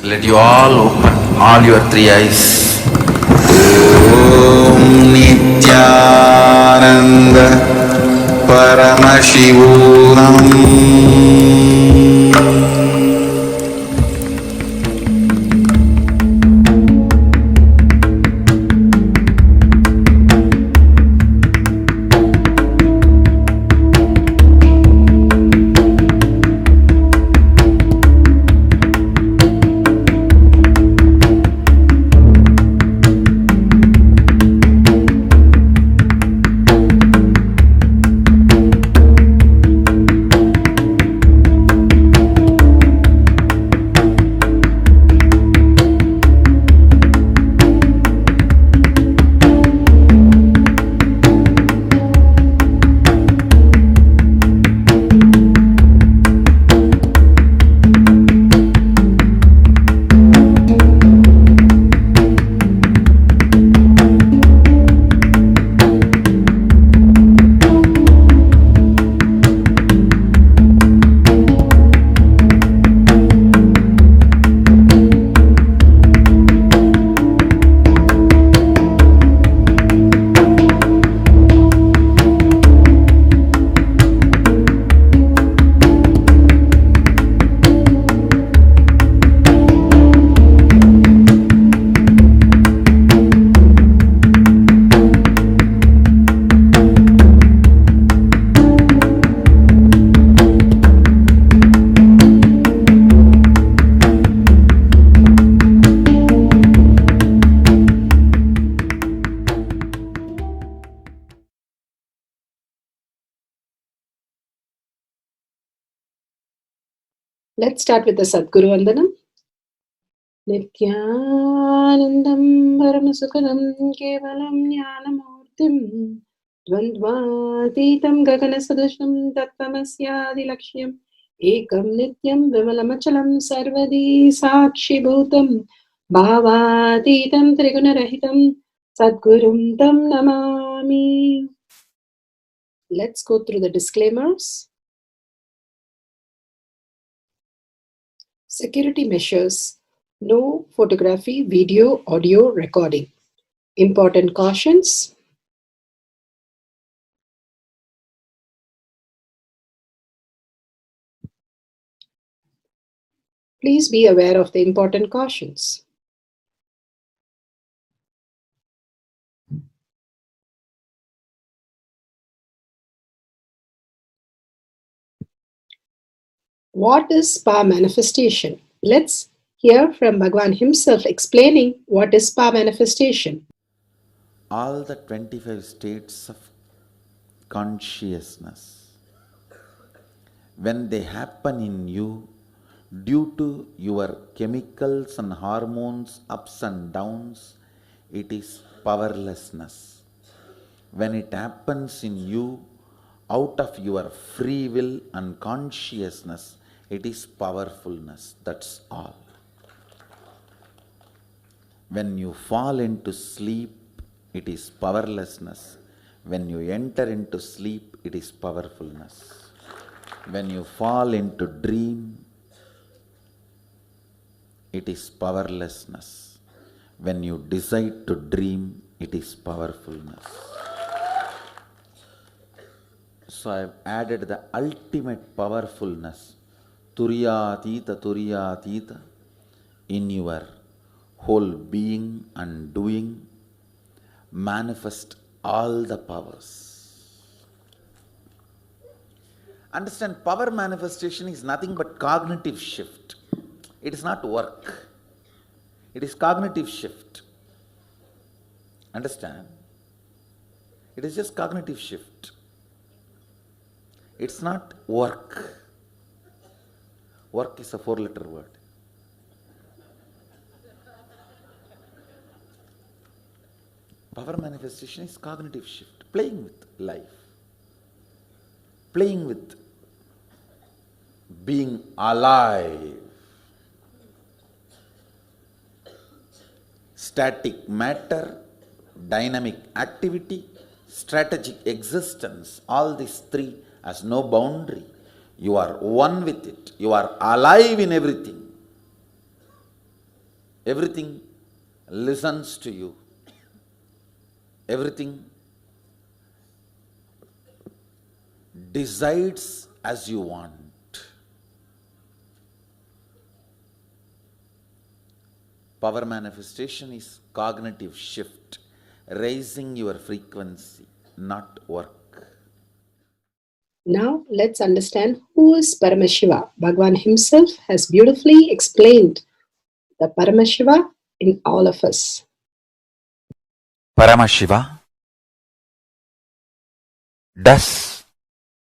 Let you all open all your three eyes. Om Nithyananda Paramashivam. Let's start with the Sadguru Vandanam. Nithyanandam Paramasukhanam Kevalam Jnanamurtim Dvandvatitam Gaganasadusham Tattvamasyaadilakshya Ekam Nityam Vimalamachalam Sarvadi Sakshi Bhutam Bhavatitam Trigunarahitam Sadgurum Tam Namami. Let's go through the disclaimers. Security measures. No photography, video, audio recording. Important cautions. Please be aware of the important cautions. What is spa manifestation? Let's hear from Bhagavan himself explaining what is spa manifestation. All the 25 states of consciousness, when they happen in you due to your chemicals and hormones ups and downs, it is powerlessness. When it happens in you out of your free will and consciousness, it is powerfulness. That's all. When you fall into sleep, it is powerlessness. When you enter into sleep, it is powerfulness. When you fall into dream, it is powerlessness. When you decide to dream, it is powerfulness. So I have added the ultimate powerfulness, Turiyatita, in your whole being and doing. Manifest all the powers. Understand, power manifestation is nothing but cognitive shift. It is not work. It is cognitive shift. Understand? It is just cognitive shift. It's not work. Work is a 4-letter word. Power manifestation is cognitive shift, playing with life, playing with being alive. Static matter, dynamic activity, strategic existence, all these three has no boundary. You are one with it. You are alive in everything. Everything listens to you. Everything decides as you want. Power manifestation is cognitive shift, raising your frequency, not work. Now let's understand who is Paramashiva. Bhagavan himself has beautifully explained the Paramashiva in all of us. Paramashiva does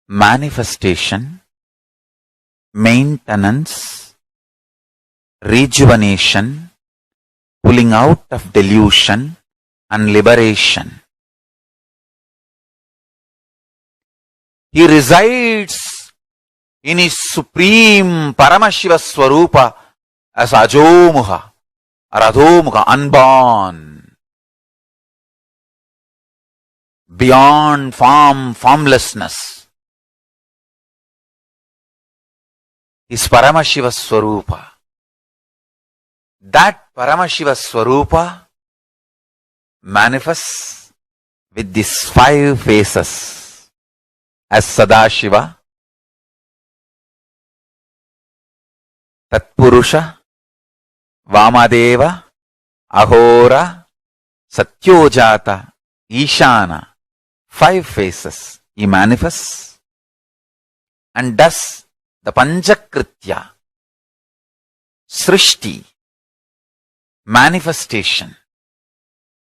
manifestation, maintenance, rejuvenation, pulling out of delusion and liberation. He resides in his supreme Paramashiva Swarupa as Ajomuha or Adhomuha, unborn, beyond form, formlessness. Is Paramashiva Swarupa. That Paramashiva Swarupa manifests with these 5 faces as Sadashiva, Tatpurusha, Vamadeva, Ahora, Satyojata, Ishana. 5 faces he manifests and does the Panchakritya, Srishti, manifestation,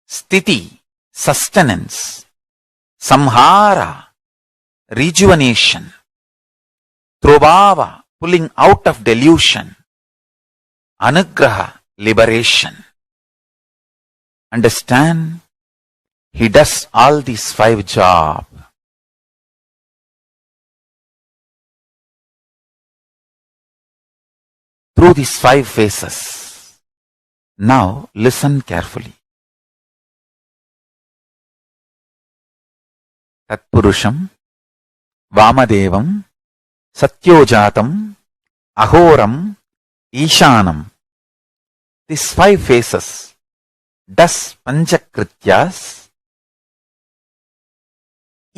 Sthiti, sustenance, Samhara, rejuvenation, Trobhava, pulling out of delusion, Anugraha, liberation. Understand? He does all these 5 jobs. Through these 5 phases. Now listen carefully. Tatpurusham, Vamadevam, Satyojatam, Ahoram, Ishanam. These 5 phases does Panchakrityas.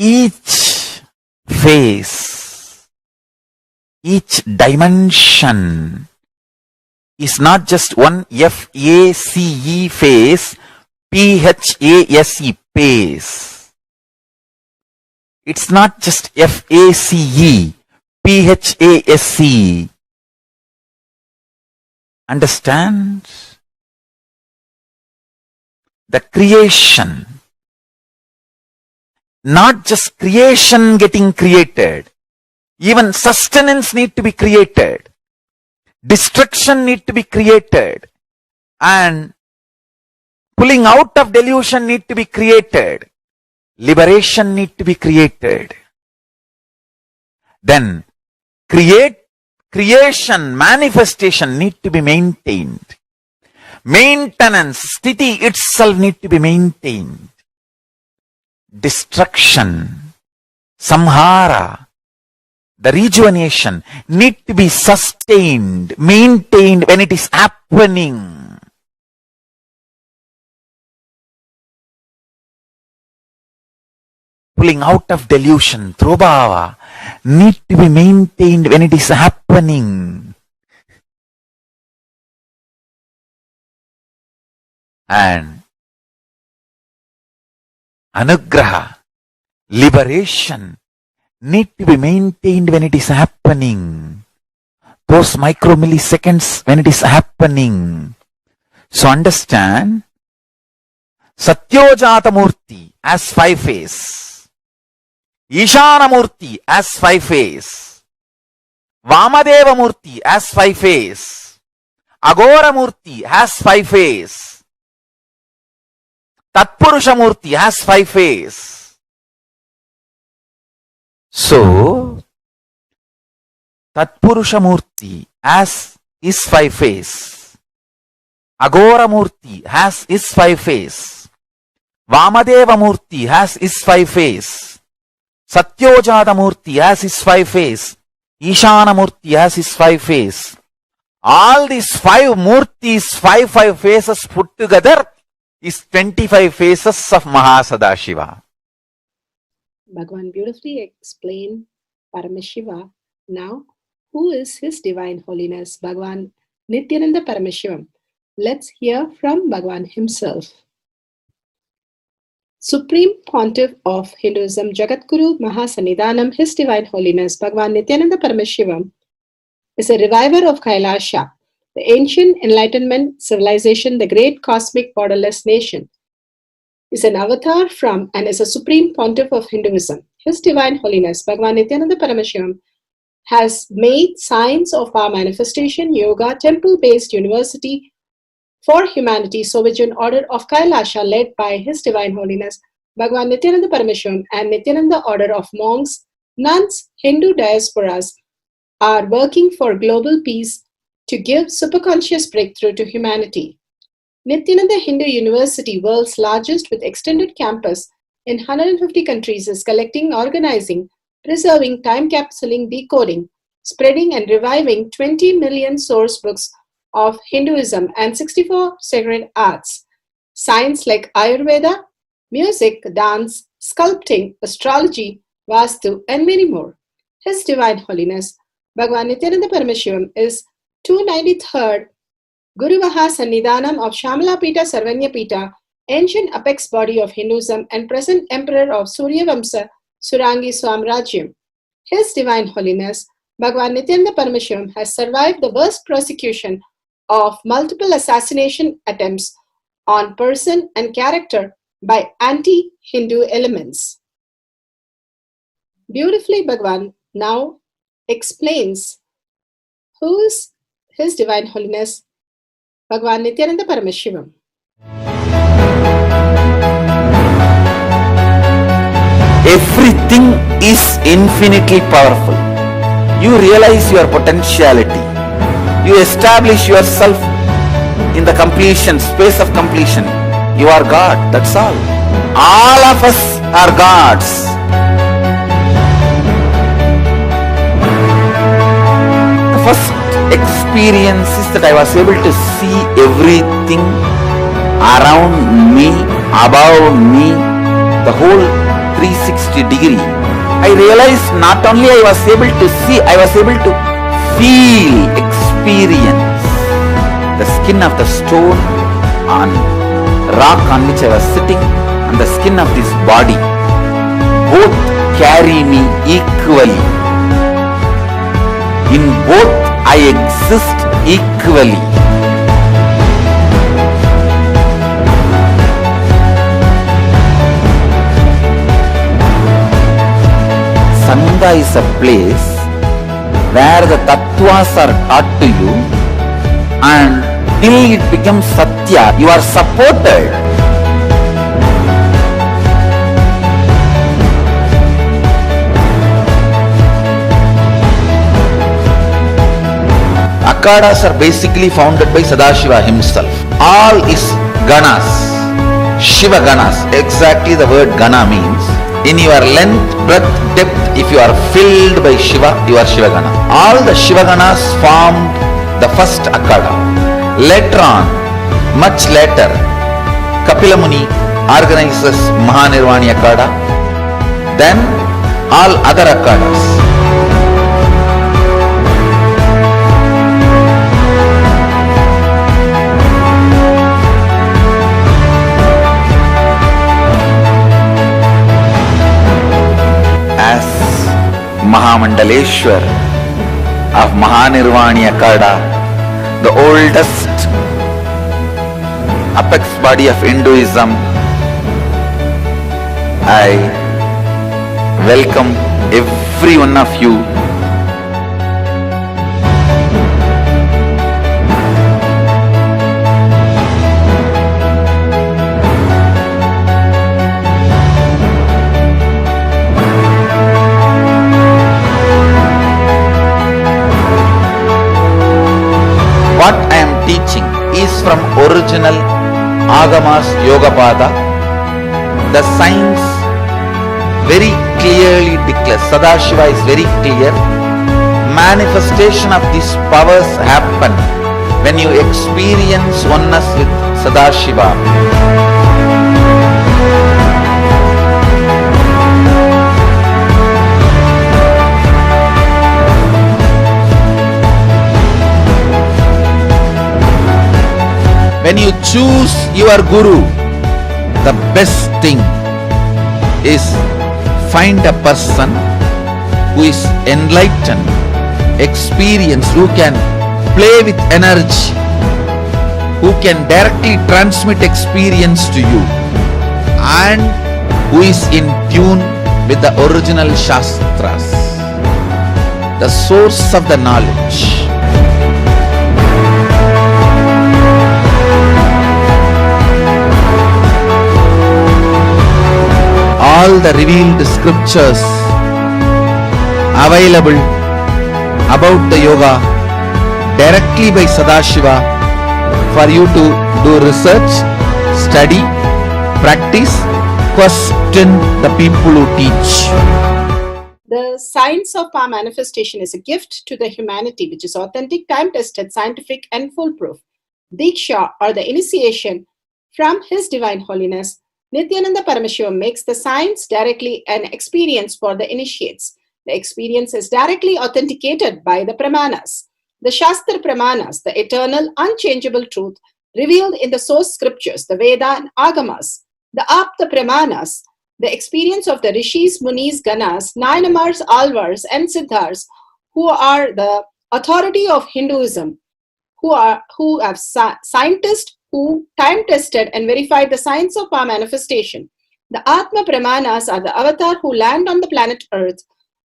Each phase, each dimension is not just one F-A-C-E phase, P-H-A-S-E phase. It's not just F-A-C-E, P-H-A-S-E. Understand? The creation. Not just creation getting created. Even sustenance need to be created. Destruction need to be created. And pulling out of delusion need to be created. Liberation need to be created. Then creation, manifestation need to be maintained. Maintenance, sthiti itself need to be maintained. Destruction, samhara, the rejuvenation need to be sustained, maintained when it is happening. Pulling out of delusion, trobhava, need to be maintained when it is happening. And anugraha, liberation, need to be maintained when it is happening. Those micromilliseconds when it is happening. So understand, Satyojata Murti as 5 phase, Ishana Murti as 5 phase, Vamadeva Murti as 5 phase, Agora Murti has 5 phase, Tatpurusha Murti has 5 phase. So, Tatpurusha Murti as is 5 phase, Agora Murti has is 5 phase, Vamadeva Murti has is 5 phase, Satyojata Murti has is 5 phase, Ishana Murti has is 5 phase, All these 5 murtis, five faces put together is 25 faces of Mahasadashiva. Bhagavan beautifully explained Paramashiva. Now, who is His Divine Holiness, Bhagavan Nithyananda Paramashivam? Let's hear from Bhagavan himself. Supreme Pontiff of Hinduism, Jagadguru Mahasannidhanam, His Divine Holiness, Bhagavan Nithyananda Paramashivam, is a reviver of Kailasha, the ancient enlightenment civilization, the great cosmic borderless nation. Is an avatar from and is a supreme pontiff of Hinduism. His Divine Holiness, Bhagavan Nithyananda Paramashivam, has made science of our manifestation, yoga, temple-based university for humanity, Sovereign Order of Kailasha, led by His Divine Holiness, Bhagavan Nithyananda Paramashivam, and Nithyananda Order of Monks, Nuns, Hindu diasporas, are working for global peace to give superconscious breakthrough to humanity. Nithyananda Hindu University, world's largest with extended campus in 150 countries, is collecting, organizing, preserving, time capsuling, decoding, spreading and reviving 20 million source books of Hinduism and 64 sacred arts, science like Ayurveda, music, dance, sculpting, astrology, Vastu, and many more. His Divine Holiness, Bhagavan Nithyananda Paramashivam, is 293rd Guru Mahasannidhanam of Shamalapita Sarvanyapita, ancient apex body of Hinduism and present emperor of Suryavamsa Surangi Swamrajyam. His Divine Holiness, Bhagavan Nithyananda Paramashivam, has survived the worst persecution of multiple assassination attempts on person and character by anti-Hindu elements. Beautifully, Bhagavan now explains who is His Divine Holiness, Bhagavan Nithyananda Paramashivam. Everything is infinitely powerful. You realize your potentiality. You establish yourself in the completion, space of completion. You are God, that's all. All of us are gods. The first experience is that I was able to see everything around me, above me, the whole 360 degree. I realized not only I was able to see, I was able to feel, experience the skin of the stone on rock on which I was sitting and the skin of this body. Both carry me equally. In both I exist equally. Sangha is a place where the tattvas are taught to you, and till it becomes satya, you are supported. Akhadas are basically founded by Sadashiva himself. All is ganas, Shiva ganas. Exactly the word gana means. In your length, breadth, depth, if you are filled by Shiva, you are Shiva gana. All the Shiva ganas formed the first Akhada. Later on, much later, Kapila Muni organizes Mahanirvani Akhada. Then all other Akhadas. As Mahamandaleshwar of Mahanirvani Akhada, the oldest apex body of Hinduism, I welcome every one of you. What I am teaching is from original Agamas Yogapada. The science very clearly declares, Sadashiva is very clear, manifestation of these powers happen when you experience oneness with Sadashiva, when you choose your Guru, the best thing is find a person who is enlightened, experienced, who can play with energy, who can directly transmit experience to you, and who is in tune with the original Shastras, the source of the knowledge. All the revealed scriptures available about the yoga directly by Sadashiva for you to do research, study, practice, question the people who teach. The science of power manifestation is a gift to the humanity, which is authentic, time-tested, scientific, and foolproof. Diksha, or the initiation from His Divine Holiness, Nithyananda Paramashiva, makes the science directly an experience for the initiates. The experience is directly authenticated by the Pramanas. The Shastra Pramanas, the eternal, unchangeable truth revealed in the source scriptures, the Veda and Agamas. The Apta Pramanas, the experience of the Rishis, Munis, Ganas, Nayanamars, Alvars, and Siddhars, who are the authority of Hinduism, who have scientists who time-tested and verified the science of power manifestation. The Atma Pramanas are the avatar who land on the planet Earth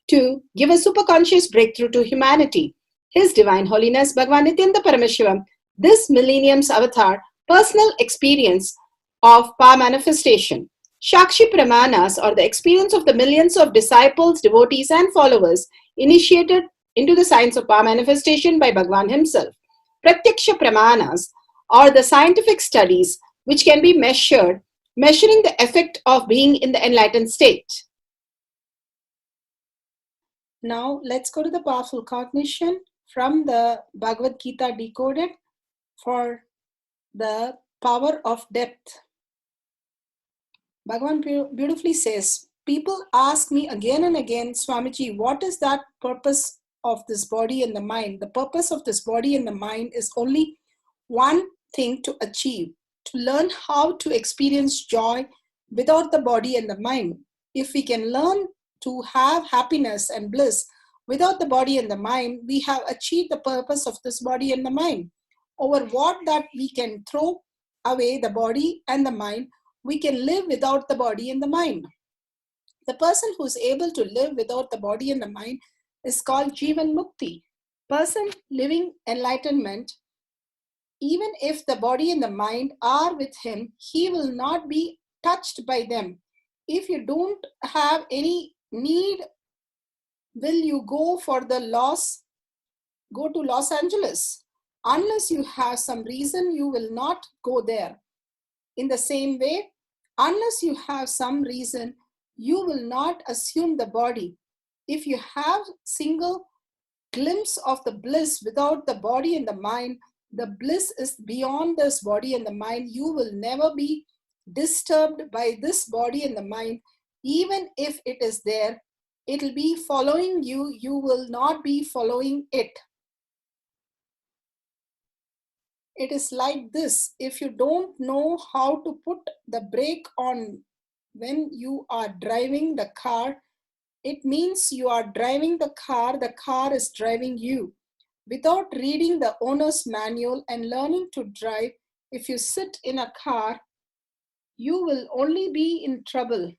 to give a superconscious breakthrough to humanity. His Divine Holiness Bhagavan Nithyananda Paramashiva, this millennium's avatar, personal experience of power manifestation. Shakshi Pramanas, or the experience of the millions of disciples, devotees, and followers initiated into the science of power manifestation by Bhagavan himself. Pratyaksha Pramanas, or the scientific studies which can be measuring the effect of being in the enlightened state. Now let's go to the powerful cognition from the Bhagavad Gita decoded for the power of depth. Bhagavan beautifully says, people ask me again and again, Swamiji, what is that purpose of this body and the mind? The purpose of this body and the mind is only one thing to achieve, to learn how to experience joy without the body and the mind. If we can learn to have happiness and bliss without the body and the mind, we have achieved the purpose of this body and the mind. Over what that we can throw away the body and the mind, we can live without the body and the mind. The person who is able to live without the body and the mind is called Jivan Mukti. Person living enlightenment, even if the body and the mind are with him, he will not be touched by them. If you don't have any need, will you go for the go to Los Angeles? Unless you have some reason, you will not go there. In the same way, unless you have some reason, you will not assume the body. If you have single glimpse of the bliss without the body and the mind, the bliss is beyond this body and the mind. You will never be disturbed by this body and the mind. Even if it is there, it will be following you. You will not be following it. It is like this. If you don't know how to put the brake on when you are driving the car, it means you are driving the car is driving you. Without reading the owner's manual and learning to drive, if you sit in a car, you will only be in trouble.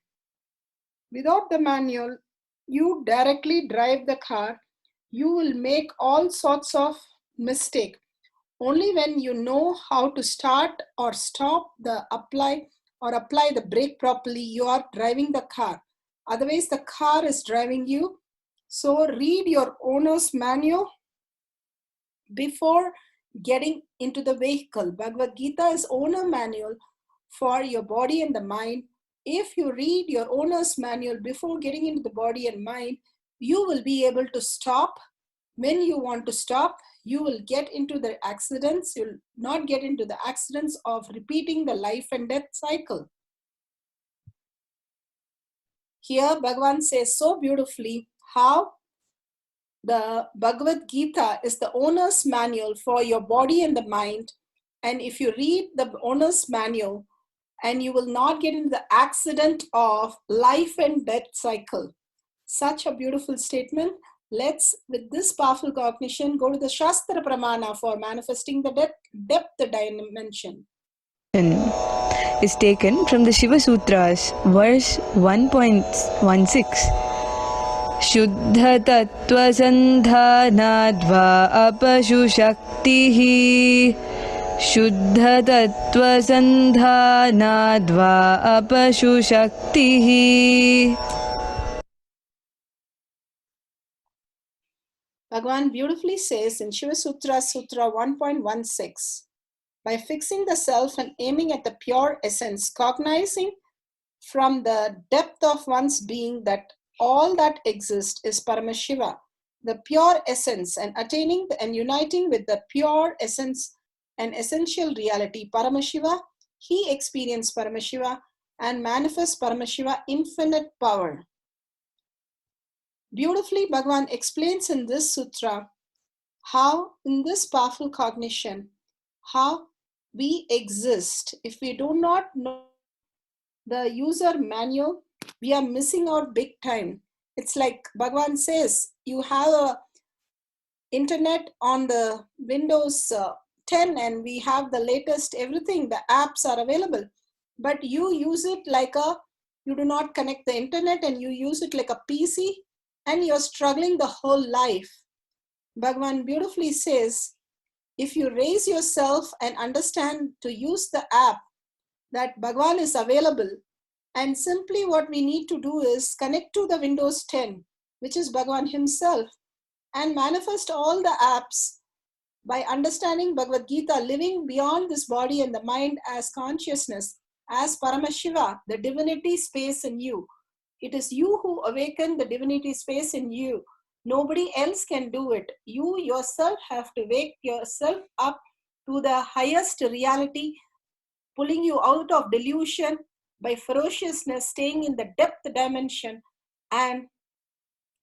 Without the manual, you directly drive the car, you will make all sorts of mistakes. Only when you know how to start or stop the apply the brake properly, you are driving the car. Otherwise, the car is driving you. So read your owner's manual before getting into the vehicle. Bhagavad Gita is owner manual for your body and the mind. If you read your owner's manual before getting into the body and mind, you will be able to stop when you want to stop. you will get into the accidents. You'll not get into the accidents of repeating the life and death cycle. Here, Bhagavan says so beautifully how the Bhagavad Gita is the owner's manual for your body and the mind. And if you read the owner's manual, and you will not get into the accident of life and death cycle. Such a beautiful statement. Let's, with this powerful cognition, go to the Shastra Pramana for manifesting the depth dimension. Is taken from the Shiva Sutras, verse 1.16. Shuddha tattva sandhanadva apashu shaktihi. Shuddha tattva sandhanadva apashu shaktihi. Bhagavan beautifully says in Shiva Sutra, Sutra 1.16, by fixing the self and aiming at the pure essence, cognizing from the depth of one's being that all that exists is Paramashiva, the pure essence, and attaining and uniting with the pure essence and essential reality, Paramashiva, he experienced Paramashiva and manifests Paramashiva infinite power. Beautifully, Bhagavan explains in this sutra how, in this powerful cognition, how we exist. If we do not know the user manual, we are missing out big time. It's like Bhagavan says, you have a internet on the Windows 10 and we have the latest everything, the apps are available, but you use it like you do not connect the internet and you use it like a PC and you're struggling the whole life. Bhagavan beautifully says, if you raise yourself and understand to use the app that Bhagavan is available, and simply what we need to do is connect to the Windows 10, which is Bhagavan himself, and manifest all the apps by understanding Bhagavad Gita, living beyond this body and the mind as consciousness, as Paramashiva, the divinity space in you. It is you who awaken the divinity space in you. Nobody else can do it. You yourself have to wake yourself up to the highest reality, pulling you out of delusion by ferociousness, staying in the depth dimension and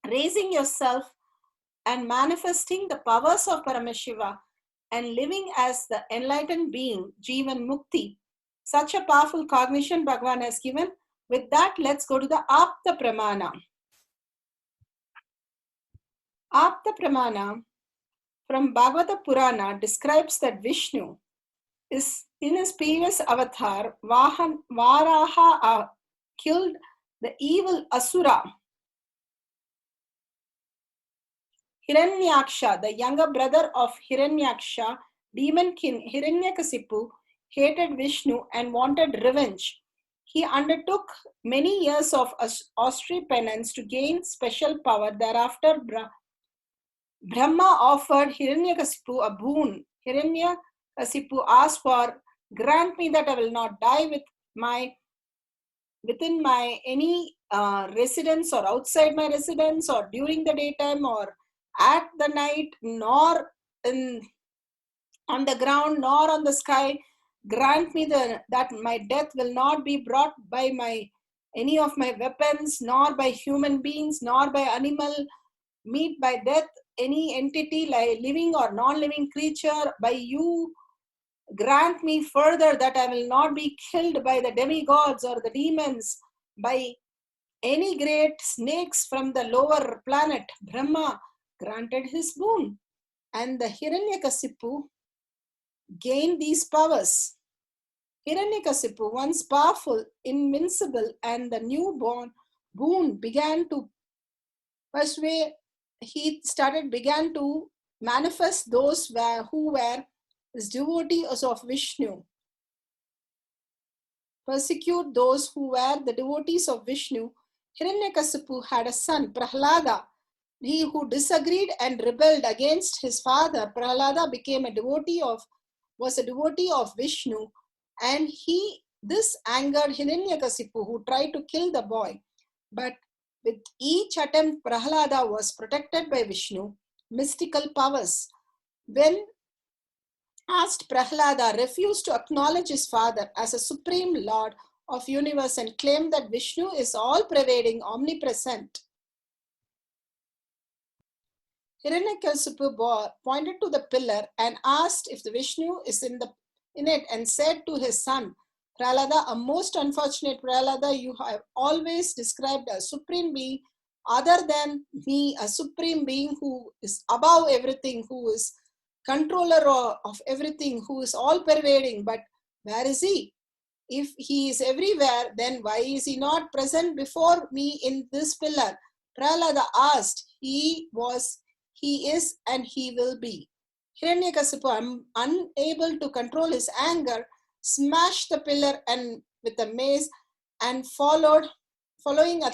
raising yourself and manifesting the powers of Paramashiva and living as the enlightened being, Jivan Mukti. Such a powerful cognition Bhagavan has given. With that, let's go to the Apta Pramana. Apta Pramana from Bhagavata Purana describes that Vishnu is in his previous avatar, Varaha killed the evil Asura. Hiranyaksha, the younger brother of Hiranyaksha, demon king Hiranyakasipu, hated Vishnu and wanted revenge. He undertook many years of austere penance to gain special power. Thereafter, Brahma offered Hiranyakasipu a boon. Hiranyakasipu asked for, grant me that I will not die within my any residence or outside my residence or during the daytime or at the night, nor on the ground, nor on the sky. Grant me that my death will not be brought by any of my weapons, nor by human beings, nor by animal meet by death, any entity like living or non-living creature. By you, grant me further that I will not be killed by the demigods or the demons, by any great snakes from the lower planet. Brahma granted his boon, and the Hiranyakasipu gained these powers. Hiranyakasipu, once powerful, invincible, and the newborn boon began to persuade. Began to manifest those who were his devotees of Vishnu. Persecute those who were the devotees of Vishnu. Hiranyakasipu had a son, Prahlada. He who disagreed and rebelled against his father, Prahlada, was a devotee of Vishnu, and this angered Hiranyakasipu, who tried to kill the boy. But with each attempt, Prahlada was protected by Vishnu, mystical powers. When asked, Prahlada refused to acknowledge his father as a supreme lord of universe and claimed that Vishnu is all-pervading, omnipresent. Hiranyakasipu pointed to the pillar and asked if the Vishnu is in it and said to his son, Prahlada, a most unfortunate Prahlada, you have always described a supreme being other than me, a supreme being who is above everything, who is controller of everything, who is all-pervading. But where is he? If he is everywhere, then why is he not present before me in this pillar? Prahlada asked. He is, and he will be. Hiranyakasipu, unable to control his anger, smashed the pillar and with a mace, and following a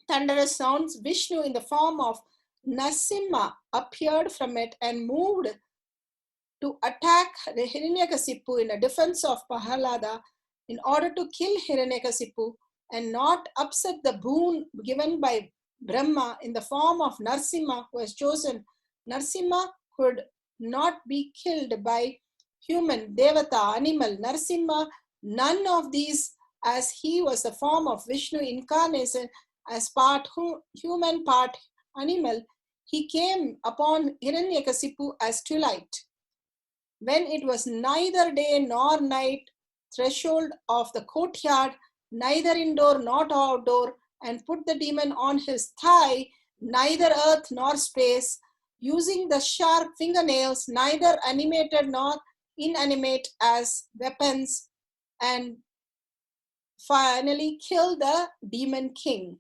thunderous sounds, Vishnu in the form of Narasimha appeared from it and moved to attack Hiranyakasipu in a defense of Prahlada in order to kill Hiranyakasipu and not upset the boon given by Brahma in the form of Narasimha, who has chosen. Narasimha could not be killed by human, devata, animal. Narasimha, none of these, as he was the form of Vishnu incarnation as part human, part animal. He came upon Hiranyakasipu as twilight. When it was neither day nor night, threshold of the courtyard, neither indoor nor outdoor, and put the demon on his thigh, neither earth nor space, using the sharp fingernails, neither animated nor inanimate as weapons, and finally killed the demon king.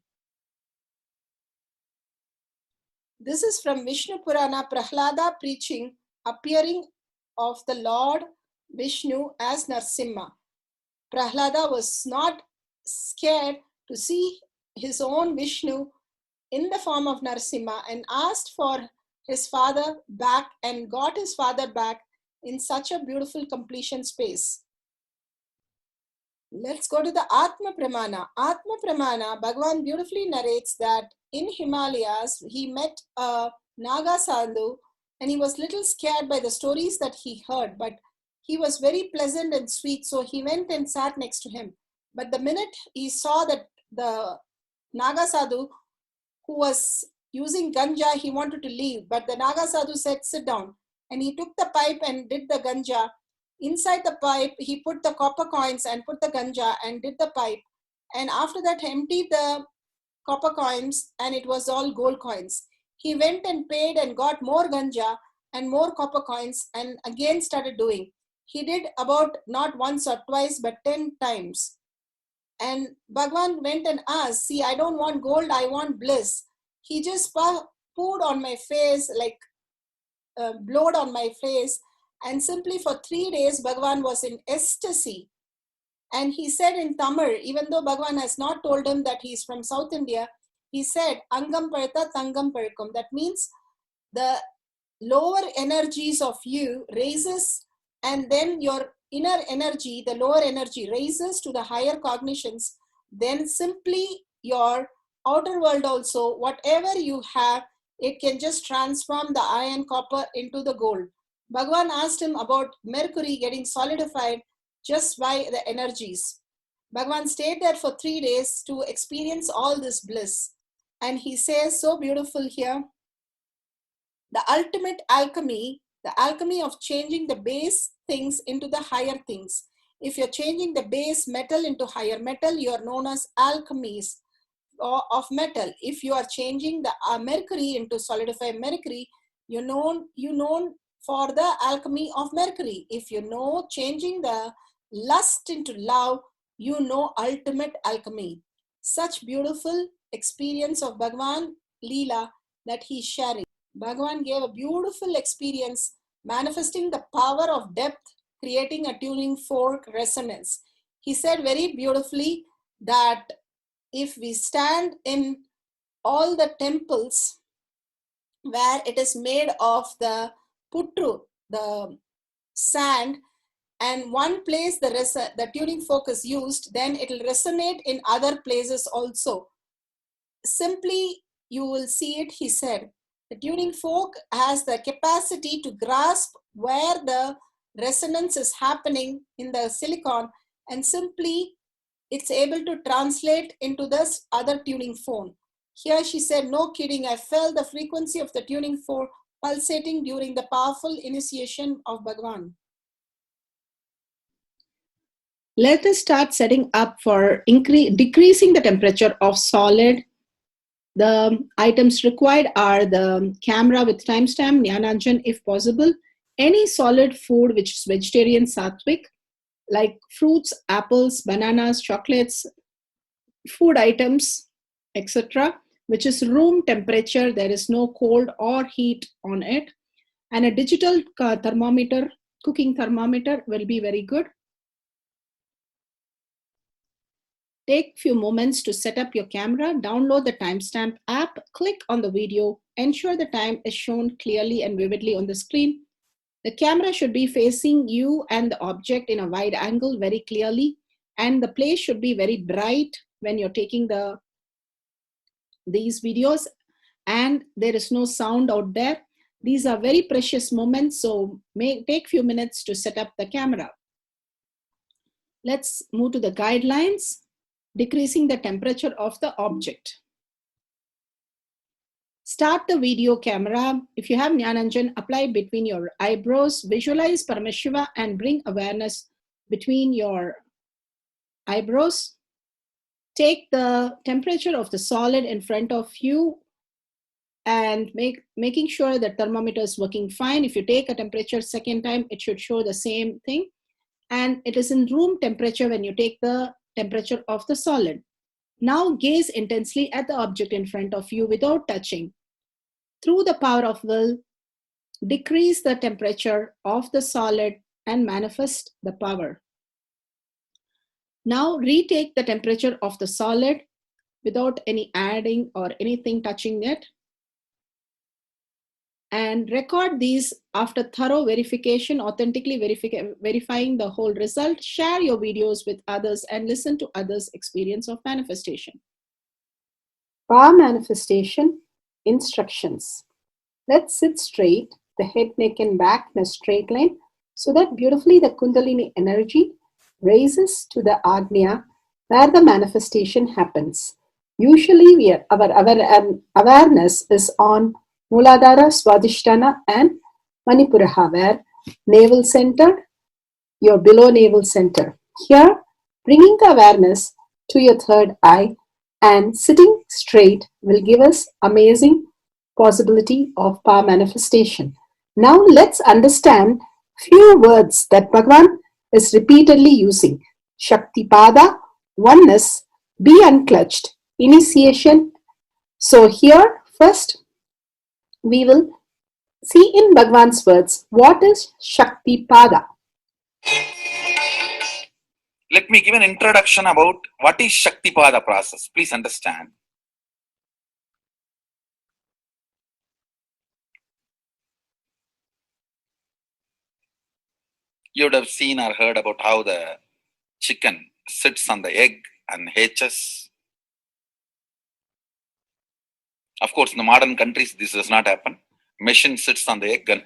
This is from Vishnu Purana, Prahlada preaching, appearing of the Lord Vishnu as Narasimha. Prahlada was not scared to see his own Vishnu in the form of Narasimha and asked for his father back and got his father back in such a beautiful completion space. Let's go to the Atma Pramana. Atma Pramana, Bhagavan beautifully narrates that in Himalayas, he met a Naga Sadhu and he was little scared by the stories that he heard, but he was very pleasant and sweet, so he went and sat next to him. But the minute he saw that the Naga Sadhu who was using ganja, he wanted to leave, but the Naga Sadhu said, sit down. And he took the pipe and did the ganja. Inside the pipe, he put the copper coins and put the ganja and did the pipe. And after that, emptied the copper coins and it was all gold coins. He went and paid and got more ganja and more copper coins and again started doing. He did about not once or twice, but 10 times. And Bhagwan went and asked, see, I don't want gold, I want bliss. He just poured on my face, like blowed on my face. And simply for 3 days, Bhagwan was in ecstasy. And he said in Tamil, even though Bhagwan has not told him that he is from South India, he said, Angam Parita Tangam Parikum. That means the lower energies of you raises, and then your inner energy, the lower energy, raises to the higher cognitions. Then simply your outer world also, whatever you have, it can just transform the iron copper into the gold. Bhagwan asked him about Mercury getting solidified just by the energies. Bhagwan stayed there for 3 days to experience all this bliss. And he says so beautiful here, the ultimate alchemy, the alchemy of changing the base things into the higher things. If you're changing the base metal into higher metal, you are known as alchemies of metal. If you are changing the mercury into solidified mercury, you're known for the alchemy of mercury. If you know changing the lust into love, you know ultimate alchemy. Such beautiful experience of Bhagavan Leela that he's sharing. Bhagavan gave a beautiful experience manifesting the power of depth, creating a tuning fork resonance. He said very beautifully that if we stand in all the temples where it is made of the putru, the sand, and one place the tuning fork is used, then it will resonate in other places also. Simply, you will see it, he said, The tuning fork has the capacity to grasp where the resonance is happening in the silicon, and simply it's able to translate into this other tuning fork. Here she said, no kidding, I felt the frequency of the tuning fork pulsating during the powerful initiation of Bhagavan. Let us start setting up for decreasing the temperature of solid. The items required are the camera with timestamp, Jnana, if possible, any solid food which is vegetarian sattvic, like fruits, apples, bananas, chocolates, food items, etc., which is room temperature, there is no cold or heat on it, and a digital thermometer, cooking thermometer will be very good. Take few moments to set up your camera, download the timestamp app, click on the video, ensure the time is shown clearly and vividly on the screen. The camera should be facing you and the object in a wide angle very clearly, and the place should be very bright when you're taking these videos, and there is no sound out there. These are very precious moments, so take few minutes to set up the camera. Let's move to the guidelines. Decreasing the temperature of the object. Start the video camera. If you have Jnana, apply between your eyebrows. Visualize Paramashiva and bring awareness between your eyebrows. Take the temperature of the solid in front of you and making sure that thermometer is working fine. If you take a temperature second time, it should show the same thing. And it is in room temperature when you take the temperature of the solid. Now gaze intensely at the object in front of you without touching. Through the power of will, decrease the temperature of the solid and manifest the power. Now retake the temperature of the solid without any adding or anything touching it. And record these after thorough verification, authentically verifying the whole result. Share your videos with others and listen to others' experience of manifestation. Power manifestation instructions. Let's sit straight, the head, neck, and back in a straight line, so that beautifully the Kundalini energy raises to the Agnya where the manifestation happens. Usually our awareness is on Muladhara, Swadhisthana, and Manipuraha, where navel center, your below navel center. Here, bringing the awareness to your third eye and sitting straight will give us amazing possibility of power manifestation. Now let's understand few words that Bhagavan is repeatedly using. Shakti Pada, oneness, be unclutched, initiation. So here, first, we will see in Bhagavan's words, what is Shakti Pada? Let me give an introduction about what is Shakti Pada process. Please understand. You would have seen or heard about how the chicken sits on the egg and hatches. Of course, in the modern countries, this does not happen. Machine sits on the egg and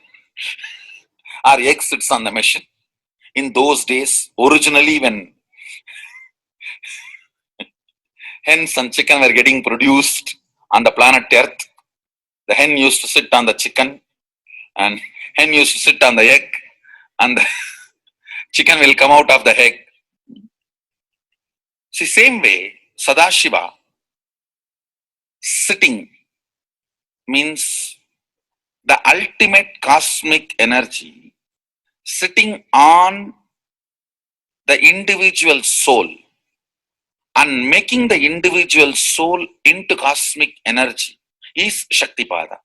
or egg sits on the machine. In those days, originally when hens and chicken were getting produced on the planet Earth, the hen used to sit on the chicken and hen used to sit on the egg, and the chicken will come out of the egg. See, same way, Sadashiva sitting means the ultimate cosmic energy sitting on the individual soul and making the individual soul into cosmic energy is Shaktipada.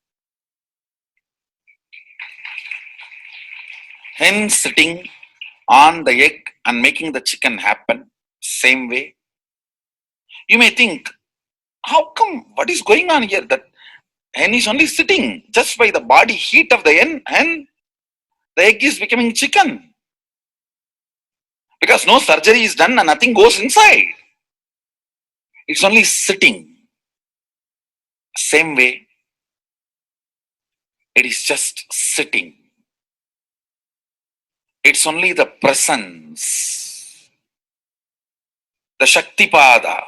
Hen sitting on the egg and making the chicken happen, same way. You may think, how come, what is going on here? That hen is only sitting just by the body heat of the hen, the egg is becoming chicken. Because no surgery is done and nothing goes inside. It's only sitting. Same way, It is just sitting. It's only the presence, the Shaktipada,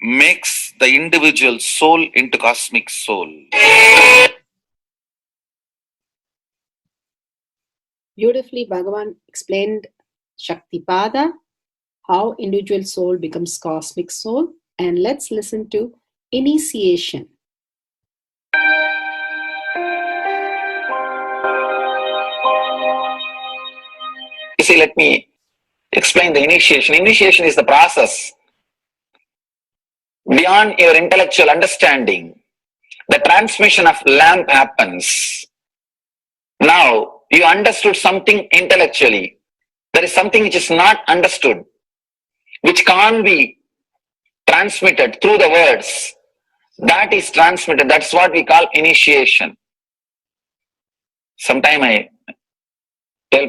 makes the individual soul into cosmic soul. Beautifully, Bhagavan explained Shaktipada, how individual soul becomes cosmic soul. And let's listen to initiation. You see, let me explain the initiation. Initiation is the process beyond your intellectual understanding. The transmission of lamp happens. Now, you understood something intellectually. There is something which is not understood, which can't be transmitted through the words. That is transmitted. That's what we call initiation. Sometimes I tell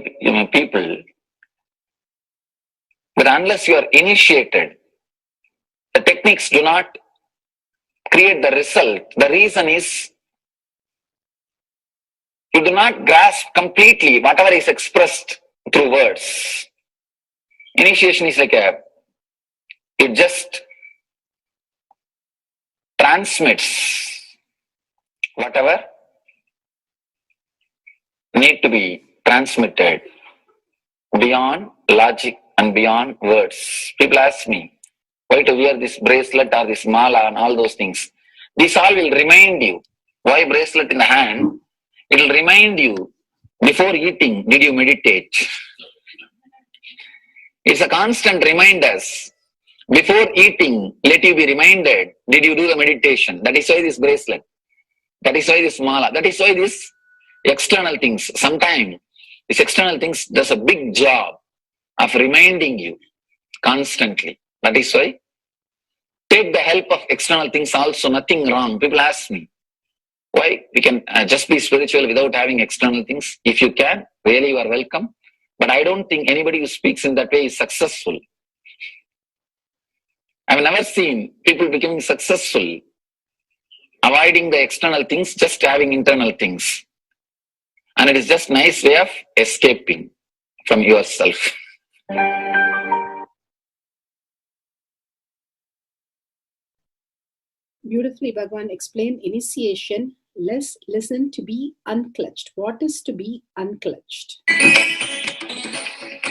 people that unless you are initiated, the techniques do not create the result. The reason is you do not grasp completely whatever is expressed through words. Initiation is like it just transmits whatever need to be transmitted beyond logic and beyond words. People ask me why to wear this bracelet or this mala and all those things. This all will remind you. Why bracelet in the hand? It will remind you, before eating, did you meditate? It's a constant reminders. Before eating, let you be reminded, did you do the meditation? That is why this bracelet. That is why this mala. That is why this external things. Sometimes this external things does a big job of reminding you constantly. That is why take the help of external things also, nothing wrong. People ask me, why we can just be spiritual without having external things? If you can, really you are welcome. But I don't think anybody who speaks in that way is successful. I've never seen people becoming successful, avoiding the external things, just having internal things. And it is just a nice way of escaping from yourself. Beautifully, Bhagavan explained initiation. Let's listen to be unclutched. What is to be unclutched?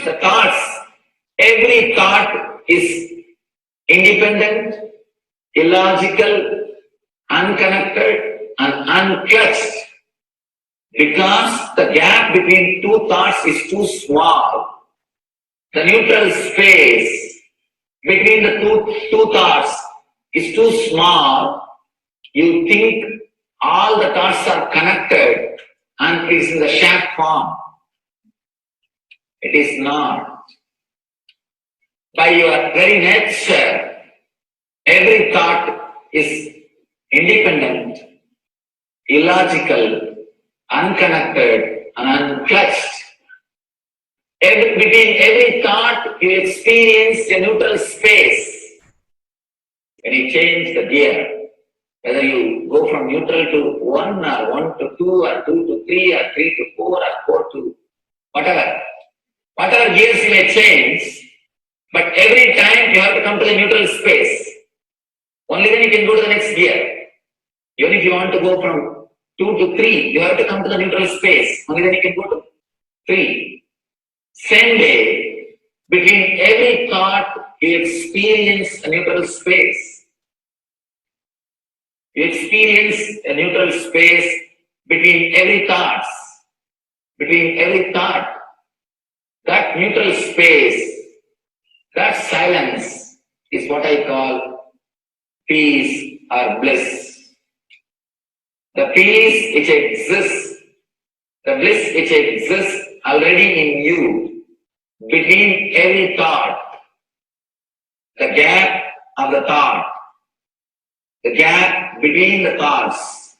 The thoughts, every thought is independent, illogical, unconnected, and unclutched. Because the gap between two thoughts is too small. The neutral space between the two thoughts is too small. You think all the thoughts are connected and it is in the shape form. It is not. By your very nature, every thought is independent, illogical, unconnected, and unclutched. Between every thought, you experience a neutral space. When you change the gear, whether you go from neutral to 1 or 1 to 2 or 2 to 3 or 3 to 4 or 4 to whatever gears you may change, but every time you have to come to the neutral space. Only then you can go to the next gear. Even if you want to go from 2 to 3, you have to come to the neutral space. Only then you can go to 3. Same way, between every thought, you experience a neutral space. You experience a neutral space between every thought. Between every thought. That neutral space, that silence is what I call peace or bliss. The peace which exists, the bliss which exists already in you, between every thought, the gap of the thought, the gap between the thoughts,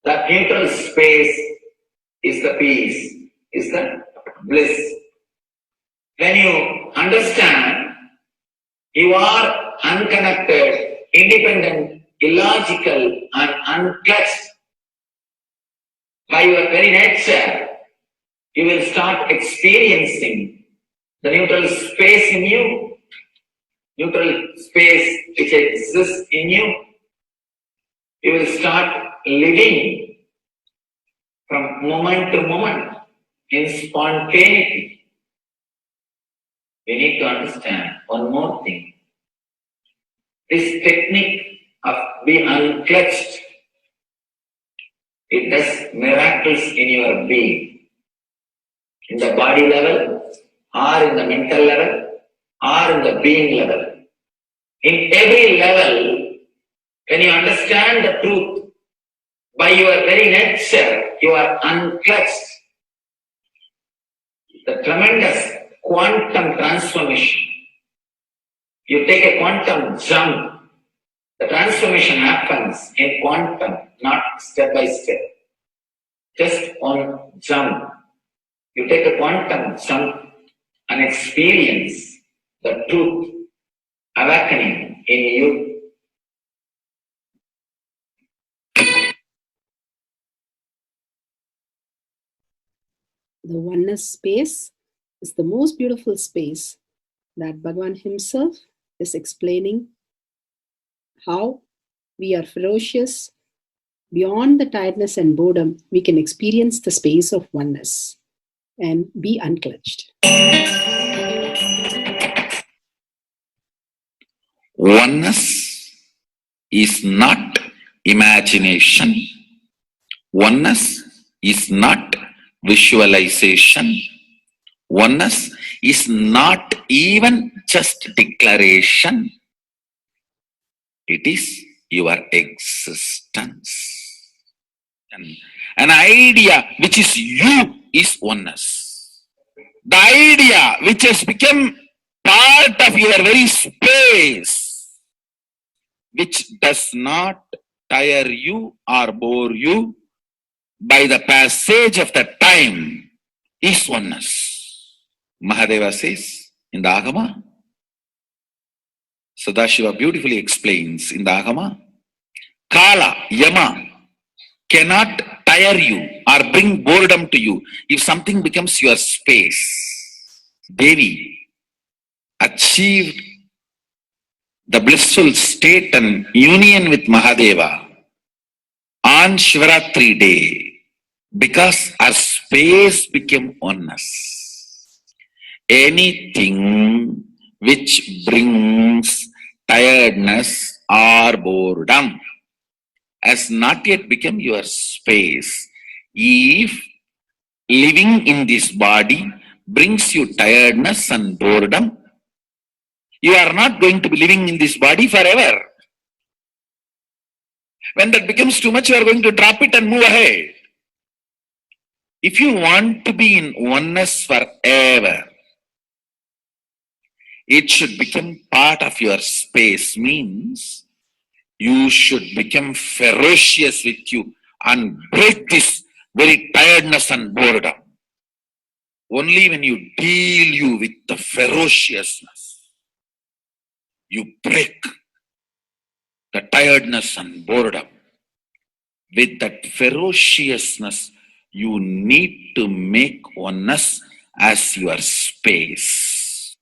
that neutral space is the peace, is the bliss. When you understand you are unconnected, independent, illogical and unclutched by your very nature, you will start experiencing the neutral space in you, neutral space which exists in you. You will start living from moment to moment in spontaneity. We need to understand one more thing. This technique of being unclutched, it does miracles in your being, in the body level, or in the mental level, or in the being level. In every level, when you understand the truth, by your very nature, you are unclutched. The tremendous quantum transformation. You take a quantum jump. The transformation happens in quantum, not step by step. Just one jump. You take a quantum jump and experience the truth awakening in you. The oneness space is the most beautiful space that Bhagavan himself is explaining how we are ferocious. Beyond the tiredness and boredom, we can experience the space of oneness and be unclutched. Oneness is not imagination. Oneness is not visualization. Oneness is not even just declaration. It is your existence. An idea which is you is oneness. The idea which has become part of your very space, which does not tire you or bore you by the passage of the time, is oneness. Mahadeva says in the Agama, Sadashiva beautifully explains in the Agama, Kala, Yama cannot tire you or bring boredom to you if something becomes your space. Devi achieved the blissful state and union with Mahadeva on Shivaratri day because our space became oneness. Anything which brings tiredness or boredom has not yet become your space. If living in this body brings you tiredness and boredom, you are not going to be living in this body forever. When that becomes too much, you are going to drop it and move ahead. If you want to be in oneness forever, it should become part of your space, means you should become ferocious with you and break this very tiredness and boredom. Only when you deal you with the ferociousness, you break the tiredness and boredom. With that ferociousness, you need to make oneness as your space.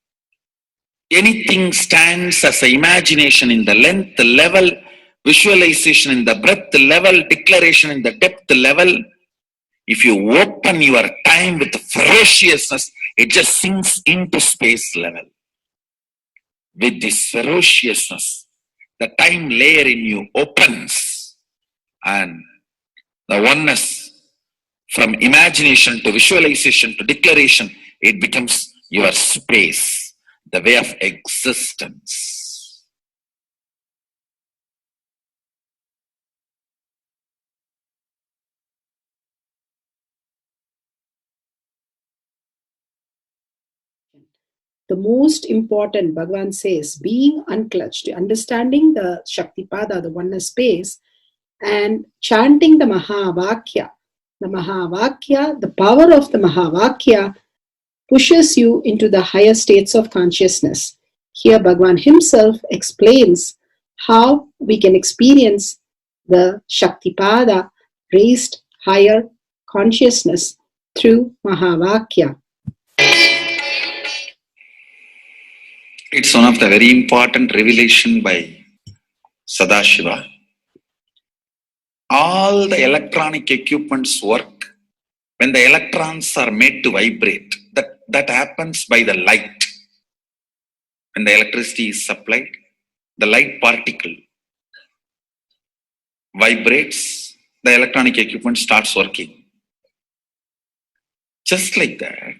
Anything stands as an imagination in the length level, visualization in the breadth level, declaration in the depth level. If you open your time with ferociousness, it just sinks into space level. With this ferociousness, the time layer in you opens, and the oneness from imagination to visualization to declaration, it becomes your space, the way of existence. The most important, Bhagavan says, being unclutched, understanding the Shaktipada, the oneness space, and chanting the Mahavakya. The Mahavakya, the power of the Mahavakya, pushes you into the higher states of consciousness. Here Bhagavan himself explains how we can experience the Shaktipada, raised higher consciousness through Mahavakya. It's one of the very important revelation by Sadashiva. All the electronic equipments work when the electrons are made to vibrate. That happens by the light. When the electricity is supplied, the light particle vibrates, the electronic equipment starts working. Just like that,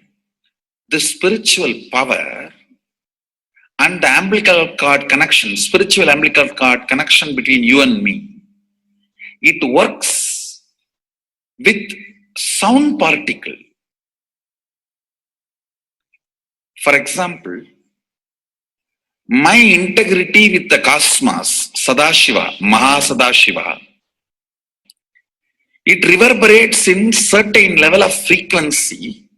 the spiritual power and the umbilical cord connection, spiritual umbilical cord connection between you and me, it works with sound particle. For example, my integrity with the cosmos, Sadashiva, Mahasadashiva, it reverberates in certain level of frequency.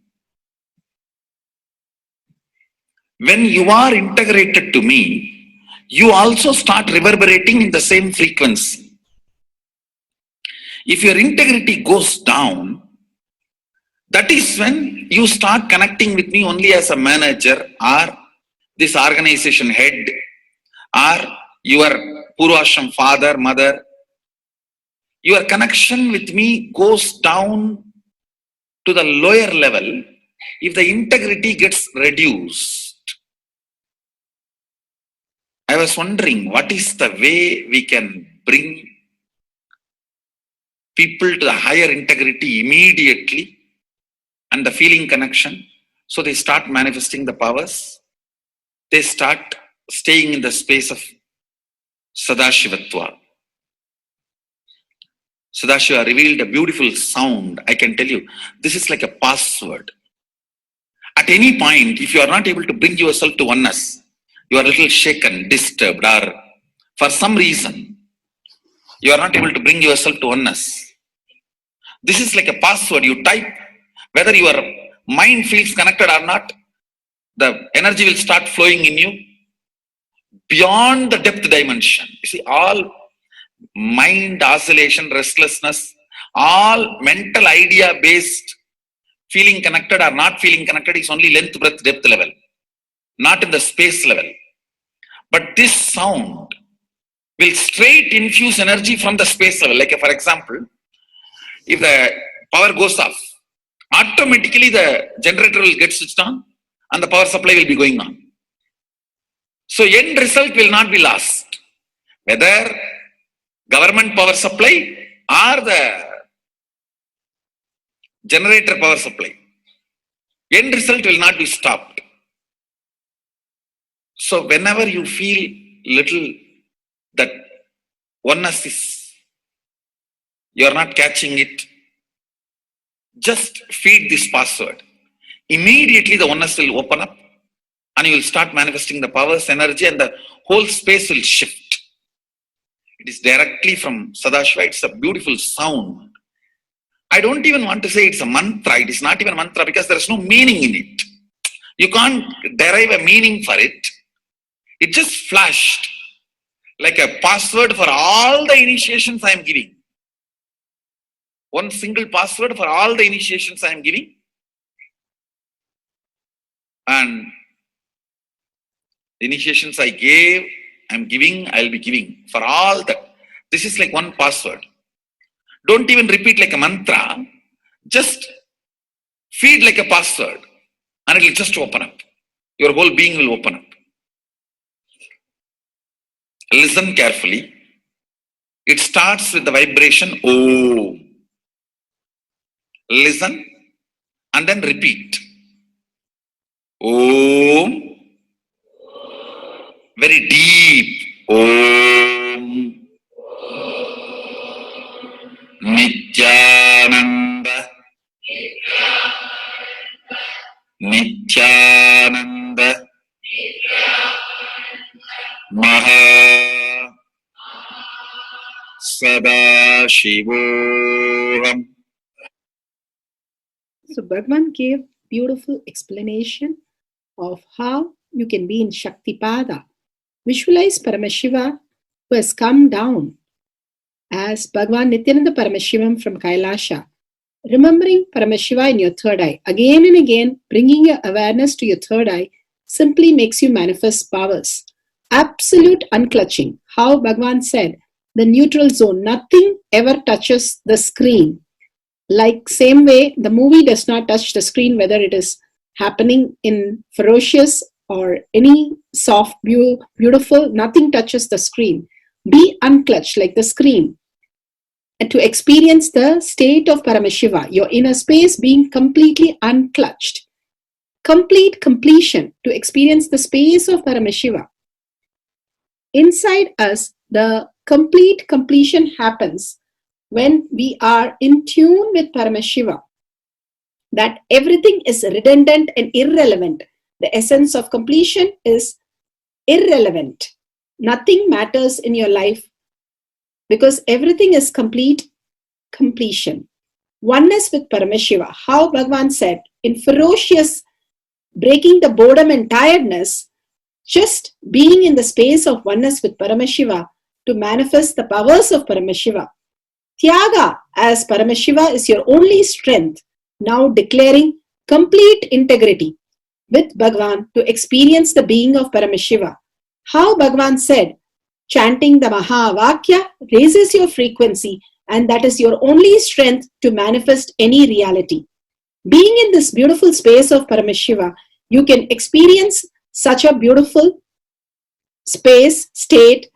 When you are integrated to me, you also start reverberating in the same frequency. If your integrity goes down, that is when you start connecting with me only as a manager or this organization head or your Purvashram father, mother. Your connection with me goes down to the lower level if the integrity gets reduced. I was wondering, what is the way we can bring people to the higher integrity immediately and the feeling connection, so they start manifesting the powers, they start staying in the space of Sadashivatva. Sadashiva revealed a beautiful sound. I can tell you, this is like a password. At any point, if you are not able to bring yourself to oneness, you are a little shaken, disturbed, or for some reason, you are not able to bring yourself to oneness. This is like a password. You type, whether your mind feels connected or not, the energy will start flowing in you beyond the depth dimension. You see, all mind oscillation, restlessness, all mental idea based feeling connected or not feeling connected is only length, breadth, depth level, not in the space level. But this sound will straight infuse energy from the space level. Like for example, if the power goes off, automatically the generator will get switched on and the power supply will be going on. So end result will not be lost. Whether government power supply or the generator power supply, end result will not be stopped. So whenever you feel little that oneness is, you are not catching it, just feed this password. Immediately the oneness will open up and you will start manifesting the powers, energy, and the whole space will shift. It is directly from Sadashiva. It's a beautiful sound. I don't even want to say it's a mantra. It is not even a mantra because there is no meaning in it. You can't derive a meaning for it. It just flashed like a password for all the initiations I am giving. One single password for all the initiations I am giving. And the initiations I gave, I am giving, I will be giving for all that. This is like one password. Don't even repeat like a mantra. Just feed like a password and it will just open up. Your whole being will open up. Listen carefully. It starts with the vibration Om. Listen and then repeat. Om. Very deep. Om. Nithyananda. Nithyananda. Maha Sadashivoham. So Bhagavan gave beautiful explanation of how you can be in Shaktipada. Visualize Paramashiva who has come down as Bhagavan Nithyananda Paramashivam from Kailasha, remembering Paramashiva in your third eye, again and again, bringing your awareness to your third eye, simply makes you manifest powers. Absolute unclutching. How Bhagavan said, the neutral zone, nothing ever touches the screen. Like same way, the movie does not touch the screen, whether it is happening in ferocious or any soft, beautiful, nothing touches the screen. Be unclutched like the screen. And to experience the state of Paramashiva, your inner space being completely unclutched. Complete completion, to experience the space of Paramashiva. Inside us, the complete completion happens when we are in tune with Paramashiva. That everything is redundant and irrelevant. The essence of completion is irrelevant. Nothing matters in your life because everything is complete completion. Oneness with Paramashiva. How Bhagavan said, in ferocious breaking the boredom and tiredness, just being in the space of oneness with Paramashiva to manifest the powers of Paramashiva. Tyaga as Paramashiva is your only strength, now declaring complete integrity with Bhagavan to experience the being of Paramashiva. How Bhagavan said, chanting the Mahavakya raises your frequency, and that is your only strength to manifest any reality. Being in this beautiful space of Paramashiva, you can experience such a beautiful space, state,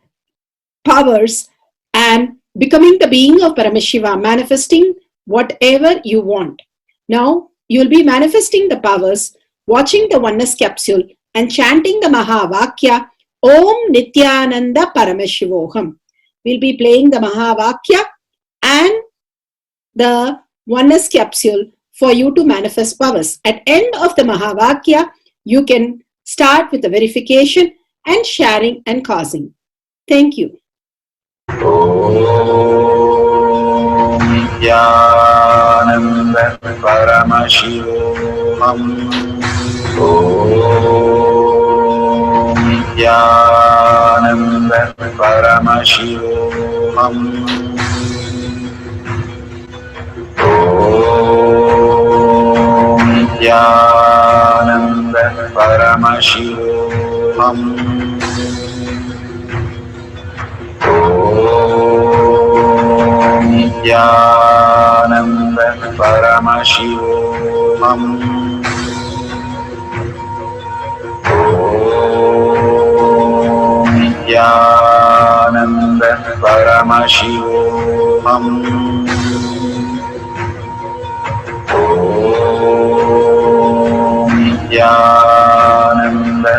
powers, and becoming the being of Paramashiva, manifesting whatever you want. Now, you will be manifesting the powers, watching the oneness capsule, and chanting the Mahavakya, Om Nithyananda Paramashivoham. We'll be playing the Mahavakya and the oneness capsule for you to manifest powers. At end of the Mahavakya, you can start with the verification and sharing and causing. Thank you. Om Nithyananda Paramashivoham. Om Nithyananda Paramashivoham. Om Nithyananda Paramashivoham. Om Nithyananda Paramashivoham. Om Nithyananda Paramashivoham. Om Nithyananda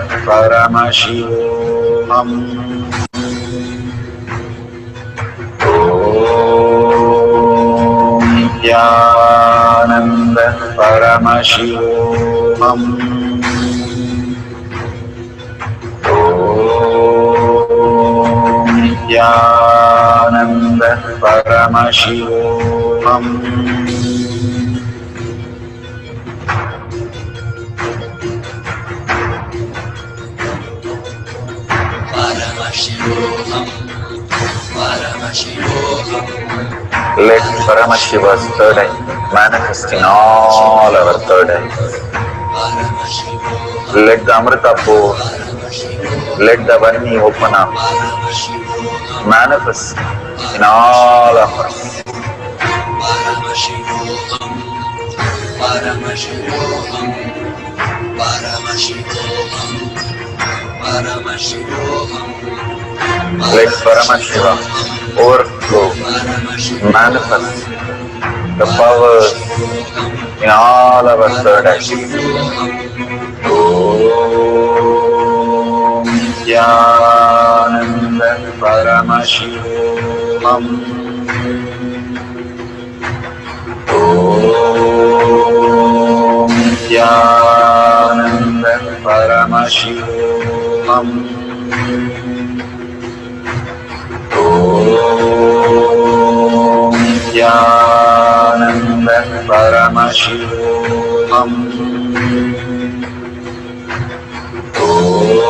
Paramashivoham. Om Nithyananda Paramashivoham. Om Nithyananda Paramashivoham. Let Paramashiva's third eye manifest in all our third eyes. Let the Amrita pour, let the Varni open up, manifest in all of us. Let Paramashiva overflow, manifest the powers in all our third eyes. Om Nithyananda Paramashivoham. Om Nithyananda Paramashivoham. Om Nithyananda Paramashivoham. Om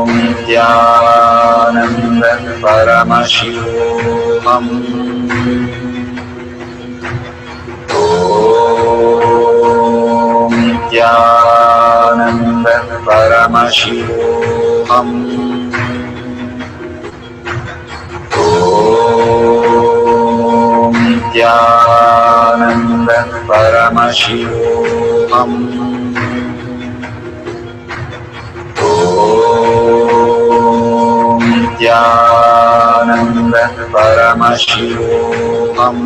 Nithyananda Paramashivam. Nithyananda Paramashivam. Nithyananda Paramashivam. Nithyananda Paramashivam.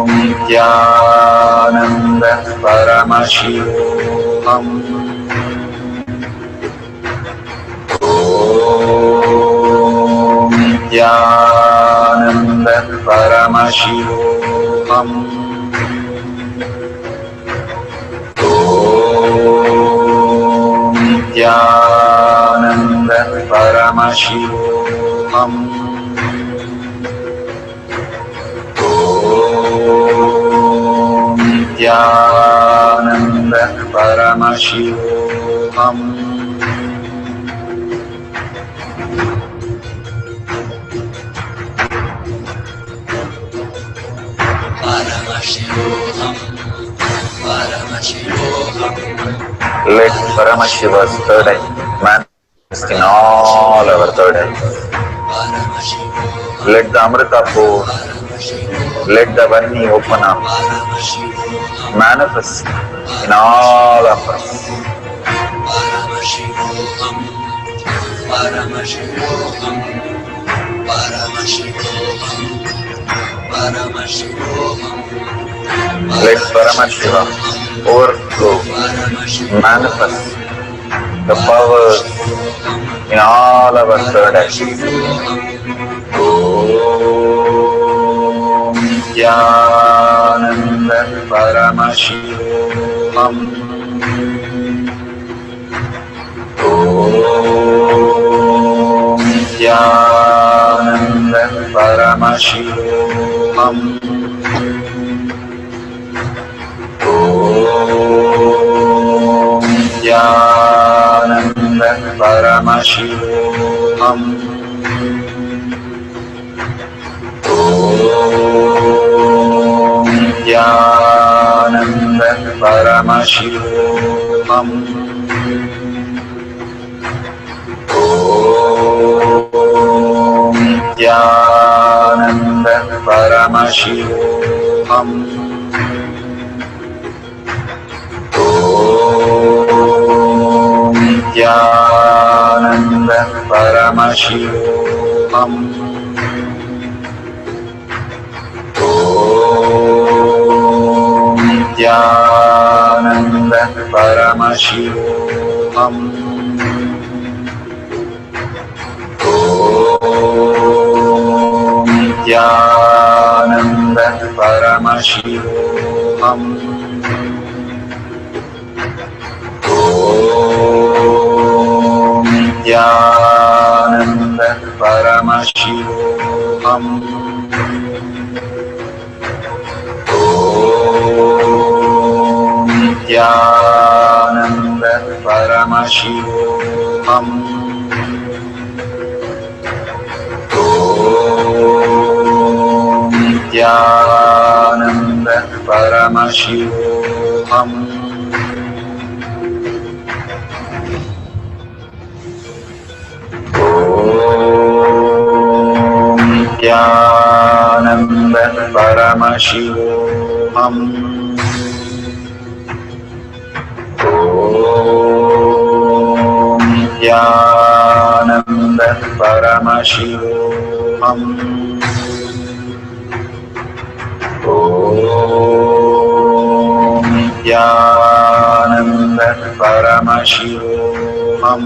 Nithyananda Paramashivam. Nithyananda Paramashivam. Nithyananda Paramashivam. Nithyananda Paramashivam. Let Paramashiva's third eye manifest in all our third eyes. Let the Amrita pour, let the Varni open up, manifest in all of us. Let Paramashiva overflow, manifest the powers in all our third eyes. Om Nithyananda Paramashivam. Om Nithyananda Paramashivam. Om Nithyananda Paramashivam. Om Nithyananda Paramashivam. Om Nithyananda Paramashivam. Om Nithyananda Paramashivam. Om Nithyananda Paramashivam. Om Nithyananda Paramashivam. Om Nithyananda Paramashivam. Om Nithyananda Paramashivam. Om Nithyananda Paramashivam. Om Nithyananda Paramashivam. Om Nithyananda Paramashivam. Om Nithyananda Paramashivam. Om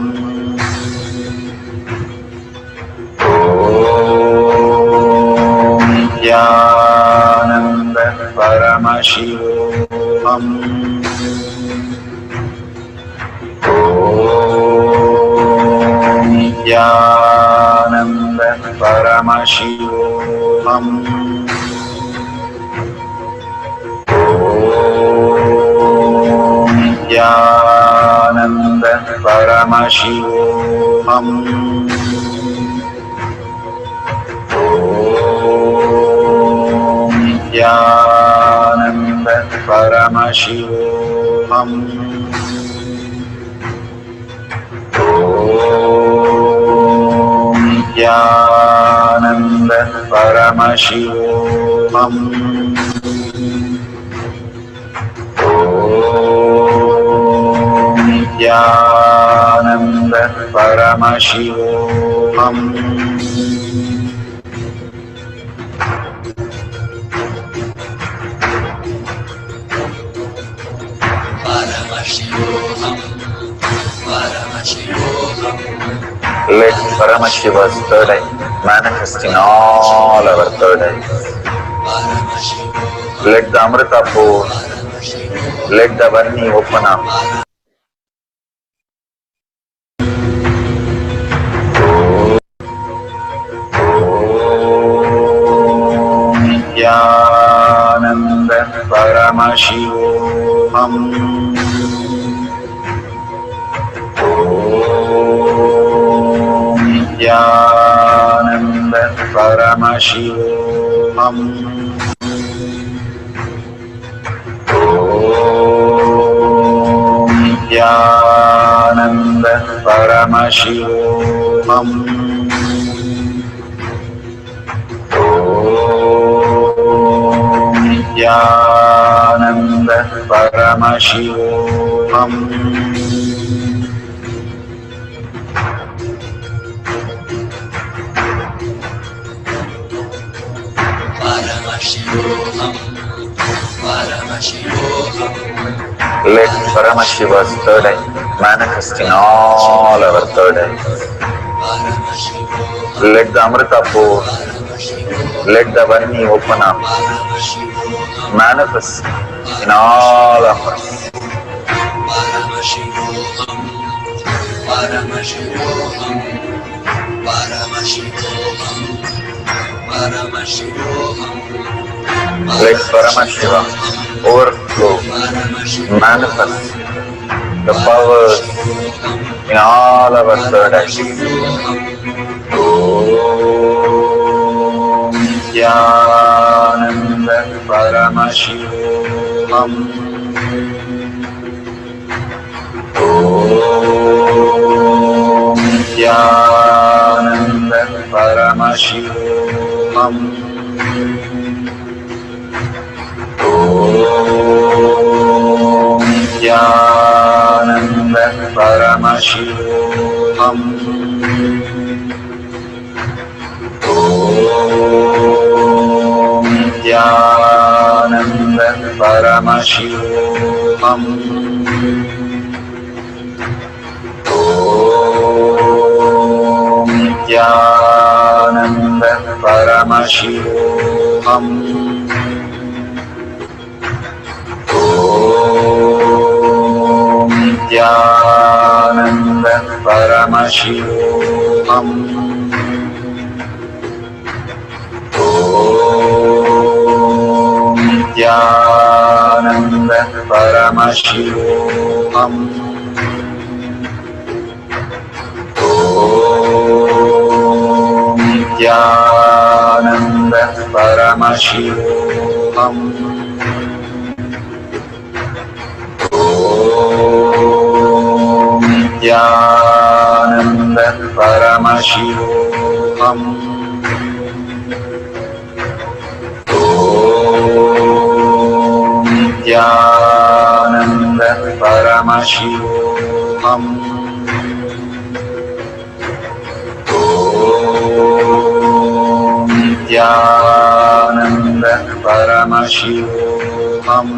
Nithyananda Paramashivam. Om Nithyananda Paramashivam. Om Nithyananda Paramashivoham. Om Nithyananda Paramashivoham. Om Nithyananda Paramashivoham. Om Nithyananda Paramashivoham. Let Paramashiva's third eye manifest in all our third eyes. Let the Amrita pour, let the Varni open up. Om Nithyananda Paramashivoham. Om Nithyananda Paramashivoham. Om Nithyananda Paramashivoham. Om Nithyananda Paramashivoham. Let Paramashiva's third eye manifest in all our third eyes. Let the Amrita pour, let the Varni open up, manifest in all of us. Let Paramashiva overflow, manifest the powers in all our third eyes. Om Nithyananda Paramashivoham. Om Nithyananda Paramashivoham. Om Nithyananda Paramashivoham. Om Nithyananda Paramashivoham. Om Nithyananda Paramashivoham. Om Nithyananda Paramashivoham. Om Nithyananda Paramashivoham. Om Nithyananda Paramashivoham. Om Nithyananda Paramashivoham. Om Nithyananda Paramashivoham. Om Nithyananda Paramashivoham.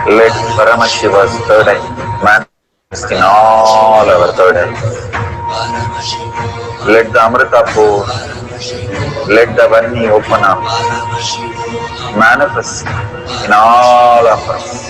Let Paramashiva's third eye manifest in all our third eyes. Let the Amrita pour, let the Varni open up, manifest in all of us.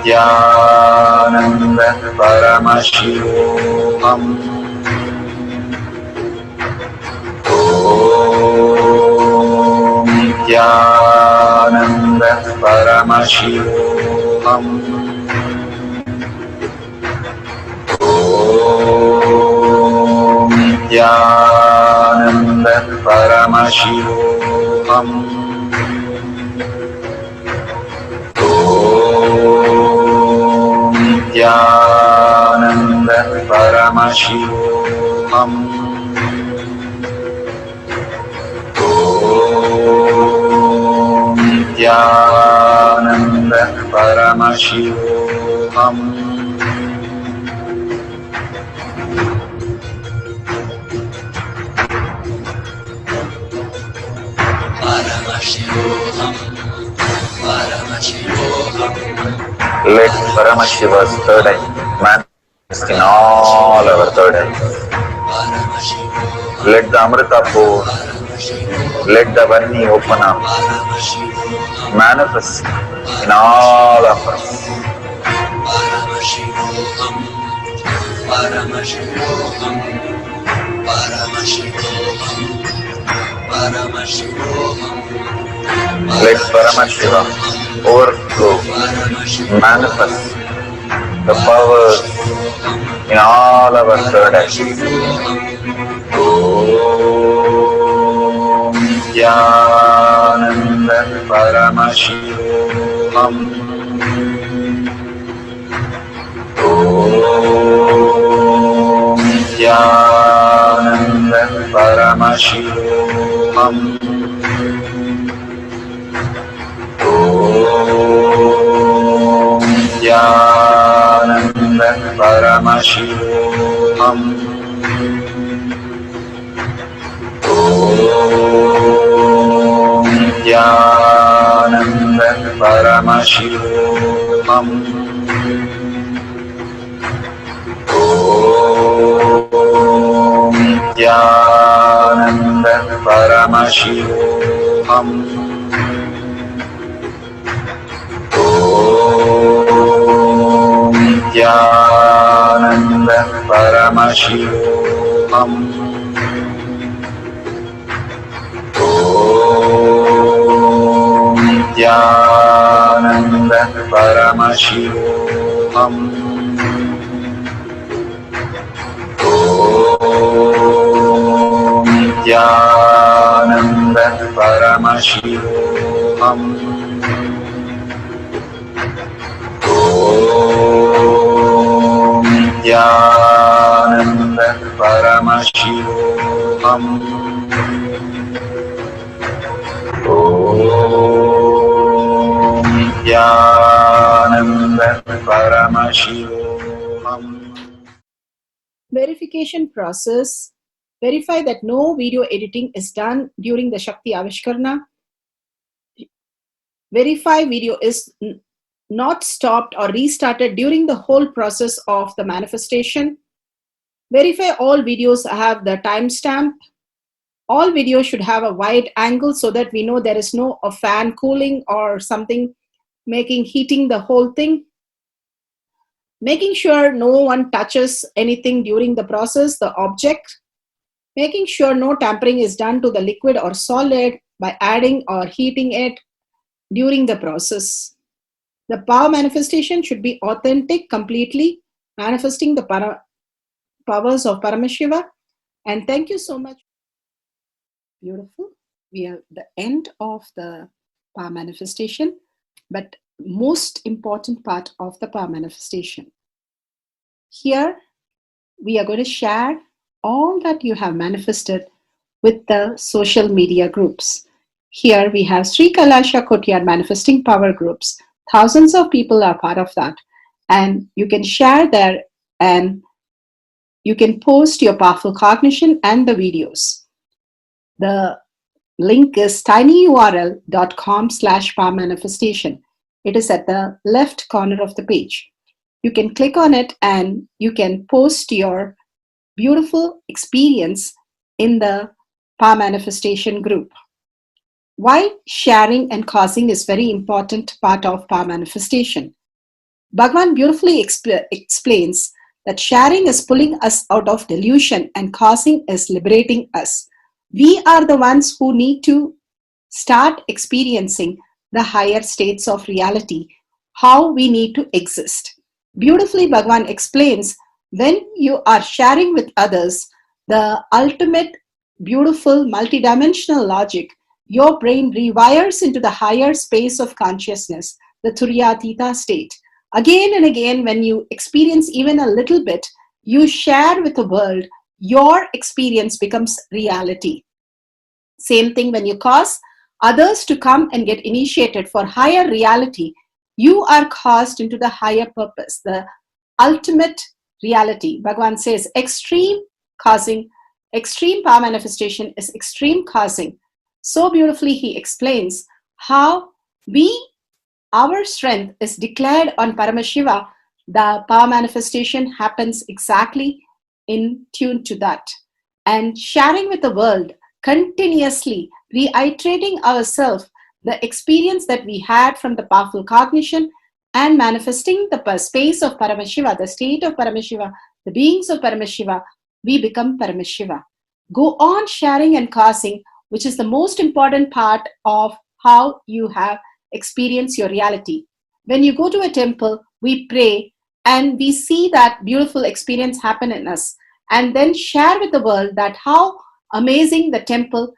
Nithyananda Paramashivoham. Om Nithyananda Paramashivoham. Om Nithyananda Paramashivoham. Om Nithyananda Paramashivoham. Om Nithyananda Paramashivoham. Let Paramashiva's third eye manifest in all our third eyes. Let the Amrita pour, let the Vani open up, manifest in all of us. Let Paramashiva overflow, manifest the powers in all our third eyes. Om Nithyananda Paramashivoham. Om Nithyananda Paramashivoham. Om Nithyananda Paramashivoham. Om Nithyananda Paramashivoham. Om Nithyananda Paramashivoham. Om Nithyananda Paramashivoham. Om Nithyananda Paramashivoham. Om Nithyananda Paramashivoham. Om Nithyananda Paramashivoham. Om Nithyananda Paramashivoham. Verification process. Verify that no video editing is done during the Shakti Avishkarna. Verify video is not stopped or restarted during the whole process of the manifestation. Verify all videos have the timestamp. All videos should have a wide angle so that we know there is no a fan cooling or something heating the whole thing. Making sure no one touches anything during the process, the object. Making sure no tampering is done to the liquid or solid by adding or heating it during the process. The power manifestation should be authentic, completely manifesting the powers of Paramashiva. And thank you so much. Beautiful. We are at the end of the power manifestation, but most important part of the power manifestation. Here, we are going to share all that you have manifested with the social media groups. Here we have Sri Kailasha Kotyar manifesting power groups. Thousands of people are part of that. And you can share there and you can post your powerful cognition and the videos. The link is tinyurl.com/power manifestation. It is at the left corner of the page. You can click on it and you can post your beautiful experience in the power manifestation group. Why sharing and causing is very important part of power manifestation. Bhagavan beautifully explains that sharing is pulling us out of delusion and causing is liberating us. We are the ones who need to start experiencing the higher states of reality, how we need to exist. Beautifully, Bhagavan explains when you are sharing with others the ultimate beautiful multidimensional logic, your brain rewires into the higher space of consciousness, the Turyatita state. Again and again, when you experience even a little bit, you share with the world, your experience becomes reality. Same thing when you cause others to come and get initiated for higher reality, you are caused into the higher purpose, the ultimate reality. Bhagavan says extreme causing, extreme power manifestation is extreme causing. So beautifully he explains how our strength is declared on Paramashiva. The power manifestation happens exactly in tune to that. And sharing with the world, continuously reiterating ourselves the experience that we had from the powerful cognition and manifesting the space of Paramashiva, the state of Paramashiva, the beings of Paramashiva, we become Paramashiva. Go on sharing and causing, which is the most important part of how you have experienced your reality. When you go to a temple, we pray and we see that beautiful experience happen in us, and then share with the world that how amazing the temple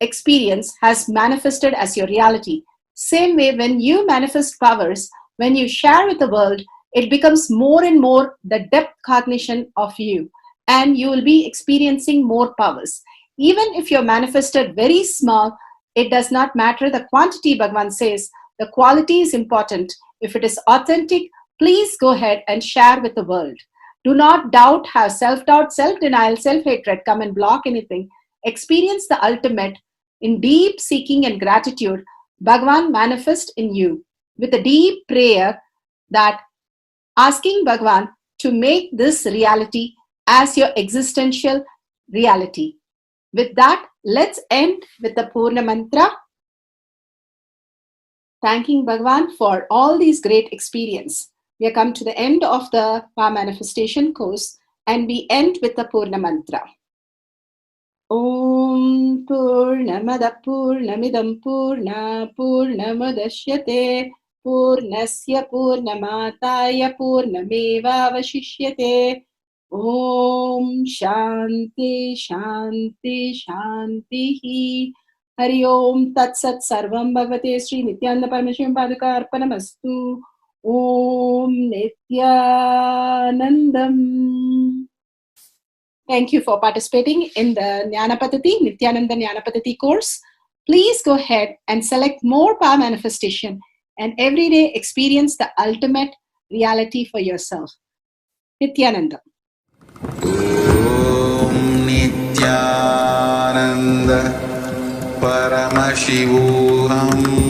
experience has manifested as your reality. Same way, when you manifest powers, when you share with the world, it becomes more and more the depth cognition of you, and you will be experiencing more powers. Even if you're manifested very small, it does not matter the quantity. Bhagavan says the quality is important. If it is authentic, please go ahead and share with the world. Do not doubt, have self-doubt, self-denial, self-hatred come and block anything. Experience the ultimate in deep seeking and gratitude. Bhagavan manifest in you with a deep prayer, that asking Bhagavan to make this reality as your existential reality. With that, let's end with the Purna Mantra, thanking Bhagavan for all these great experience. We have come to the end of the Power Manifestation course, and we end with the Purna Mantra. Om Purnamada Purnamidam Purna Purnamudashyate Purnasya Purnamataya Purnameva Vashishyate. Om Shanti Shanti Shanti. Hari Om Tat Sat Sarvam Bhagavate Sri Nithyananda Paramashivam Padaka Arpanamastu. Om Nithyanandam. Thank you for participating in the Jnana Paddhati, Nithyananda Jnana Paddhati course. Please go ahead and select more power manifestation and every day experience the ultimate reality for yourself. Nithyananda. Om Nithyananda Paramashivoham